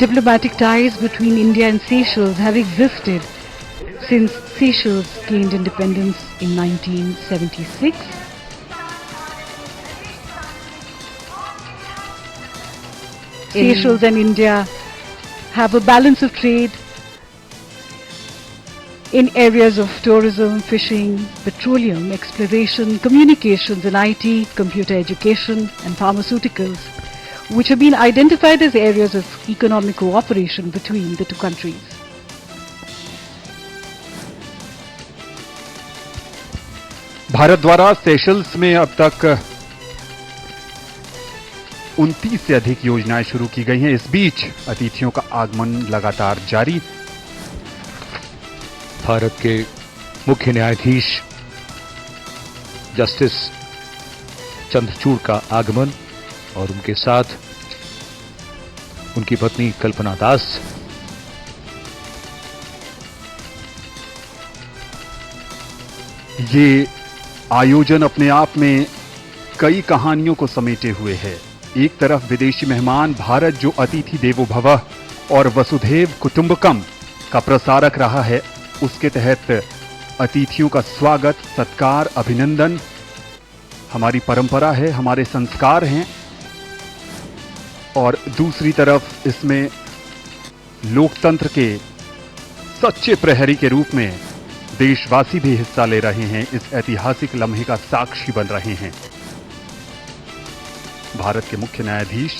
Diplomatic ties between India and Seychelles have existed since Seychelles gained independence in 1976. Seychelles and India have a balance of trade in areas of tourism, fishing, petroleum, exploration, communications and IT, computer education and pharmaceuticals, which have been identified as areas of economic cooperation between the two countries. Bharat द्वारा Seychelles में अब तक 29 से अधिक योजनाएं शुरू की गई हैं। इस बीच अतिथियों का आगमन लगातार जारी। भारत के मुख्य न्यायाधीश जस्टिस चंद्रचूड़ का आगमन और उनके साथ उनकी पत्नी कल्पना दास। ये आयोजन अपने आप में कई कहानियों को समेटे हुए है। एक तरफ विदेशी मेहमान भारत जो अतिथि देवो भवः और वसुधैव कुटुंबकम का प्रसारक रहा है, उसके तहत अतिथियों का स्वागत, सत्कार, अभिनंदन हमारी परंपरा है, हमारे संस्कार हैं। और दूसरी तरफ इसमें लोकतंत्र के सच्चे प्रहरी के रूप में देशवासी भी हिस्सा ले रहे हैं, इस ऐतिहासिक लम्हे का साक्षी बन रहे हैं। भारत के मुख्य न्यायाधीश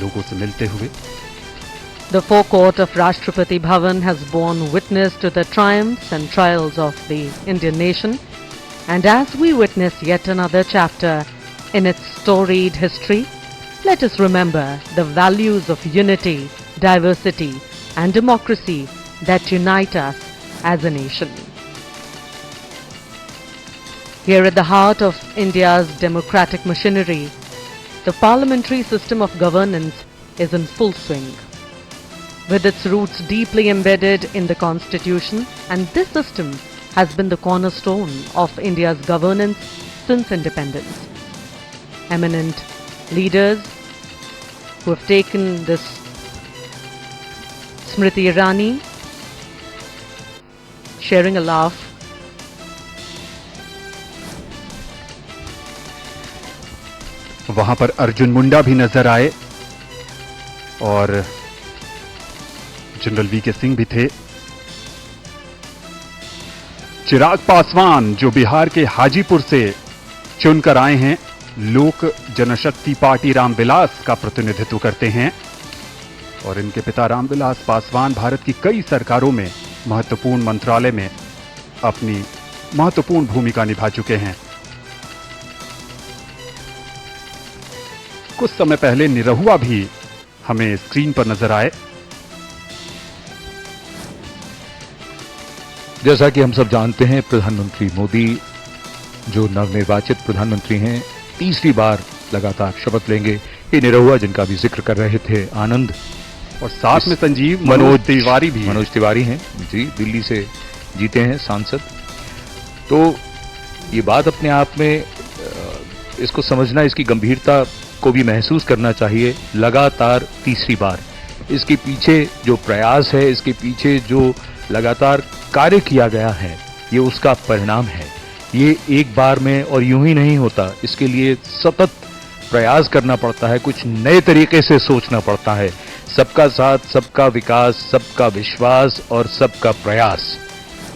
लोगों से मिलते हुए। The forecourt of Rashtrapati Bhavan has borne witness to the triumphs and trials of the Indian nation, and as we witness yet another chapter in its storied history, let us remember the values of unity, diversity, and democracy that unite us as a nation. Here at the heart of India's democratic machinery, the parliamentary system of governance is in full swing. With its roots deeply embedded in the Constitution, and this system has been the cornerstone of India's governance since independence. Eminent leaders who have taken this, Smriti Irani, sharing a laugh, वहां पर अर्जुन मुंडा भी नजर आए और general VK Singh भी थे। चिराग पासवान जो बिहार के हाजीपुर से चुनकर आए हैं, लोक जनशक्ति पार्टी रामविलास का प्रतिनिधित्व करते हैं और इनके पिता रामविलास पासवान भारत की कई सरकारों में महत्वपूर्ण मंत्रालय में अपनी महत्वपूर्ण भूमिका निभा चुके हैं। कुछ समय पहले निरहुआ भी हमें स्क्रीन पर नजर आए। जैसा कि हम सब जानते हैं, प्रधानमंत्री मोदी जो नवनिर्वाचित प्रधानमंत्री हैं, तीसरी बार लगातार शपथ लेंगे। ये निरहुआ जिनका भी जिक्र कर रहे थे, आनंद, और साथ में संजीव मनोज तिवारी हैं जी, दिल्ली से जीते हैं सांसद। तो ये बात अपने आप में इसको समझना, इसकी गंभीरता को भी महसूस करना चाहिए। लगातार तीसरी बार इसके पीछे जो प्रयास है, इसके पीछे जो लगातार कार्य किया गया है, ये उसका परिणाम है। ये एक बार में और यूं ही नहीं होता, इसके लिए सतत प्रयास करना पड़ता है, कुछ नए तरीके से सोचना पड़ता है। सबका साथ, सबका विकास, सबका विश्वास और सबका प्रयास,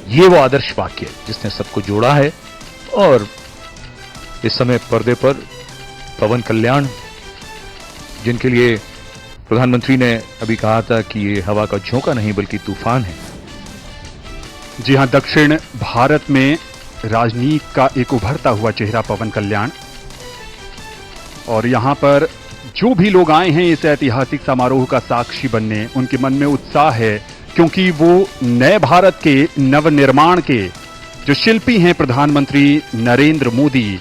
ये वो आदर्श वाक्य जिसने सबको जोड़ा है। और इस समय पर्दे पर पवन कल्याण, जिनके लिए प्रधानमंत्री ने अभी कहा था कि ये हवा का झोंका नहीं बल्कि तूफान है। जी हां, दक्षिण भारत में राजनीति का एक उभरता हुआ चेहरा पवन कल्याण। और यहां पर जो भी लोग आए हैं इस ऐतिहासिक समारोह का साक्षी बनने, उनके मन में उत्साह है, क्योंकि वो नए भारत के नवनिर्माण के जो शिल्पी हैं प्रधानमंत्री नरेंद्र मोदी,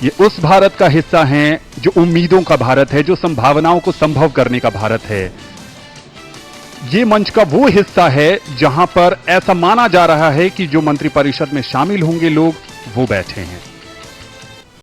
ये उस भारत का हिस्सा हैं जो उम्मीदों का भारत है, जो संभावनाओं को संभव करने का भारत है। ये मंच का वो हिस्सा है जहां पर ऐसा माना जा रहा है कि जो मंत्रिपरिषद में शामिल होंगे लोग, वो बैठे हैं।